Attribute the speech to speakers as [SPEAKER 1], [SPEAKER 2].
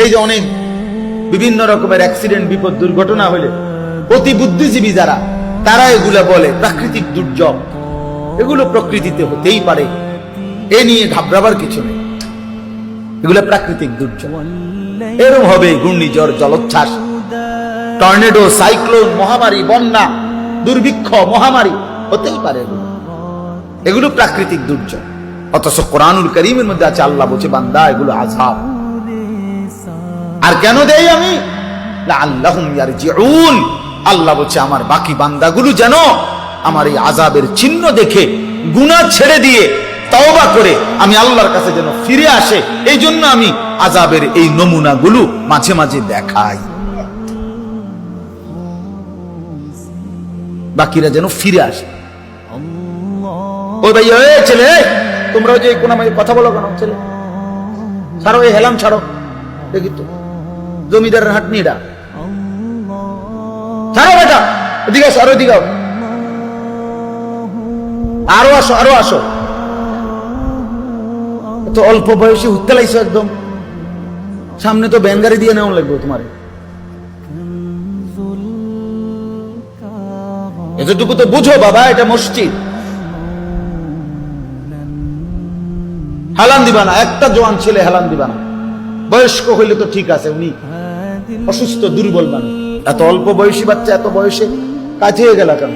[SPEAKER 1] এই যে অনেক বিভিন্ন রকমের অ্যাক্সিডেন্ট, বিপদ, দুর্ঘটনা হলে অতি বুদ্ধিজীবী যারা, তারা এগুলা বলে প্রাকৃতিক দুর্যোগ, এগুলো প্রকৃতিতে হতেই পারে, এ নিয়ে ঘাবড়াবার কিছু নেই, এগুলো প্রাকৃতিক দুর্যোগ। এরকম হবে ঘূর্ণিঝড়, জলোচ্ছ্বাস, টর্নেডো, সাইক্লোন, মহামারী, বন্যা, দুর্ভিক্ষ, মহামারী হতেই পারে, এগুলো প্রাকৃতিক দুর্যোগ। অথচ কোরআনুল কারীমের মধ্যে আছে, আল্লাহ বলছে বান্দা এগুলো আযাব। আর কেন দেই আমি? লাআল্লাহুম ইয়ারজিউন, আল্লাহ বলছে আমার বাকি বান্দাগুলো যেন আমার এই আযাবের চিহ্ন দেখে গুনাহ ছেড়ে দিয়ে তওবা করে আমি আল্লাহর কাছে যেন ফিরে আসে, এই জন্য আমি আযাবের এই নমুনাগুলো মাঝে মাঝে দেখাই, বাকিরা যেন ফিরে আসে। ওই ভাই, ওই ছেলে, তোমরা যে কোন কথা বলো কেন? ছেলে ছাড়ো, এই হেলাম ছাড়ো, দেখি তো জমিদারের হাট নিয়ে এটা ছাড়ো বেটা, এদিকে আসো, আরো এদিকে আরো আসো, আরো আসো। তো অল্প বয়সে উঠতে লাগছো একদম, সামনে তো ব্যাঙ্গারি দিয়ে নেওয়া লাগবে তোমার। এতটুকু তো বুঝো বাবা, এটা মসজিদ। হেলান দিবা না, একটা জওয়ান ছেলে হেলান দিবা না। বয়স্ক হইলে তো ঠিক আছে, উনি অসুস্থ দুর্বল মানুষ। এত অল্প বয়সী বাচ্চা এত বয়সে কাজ হয়ে গেল কেন?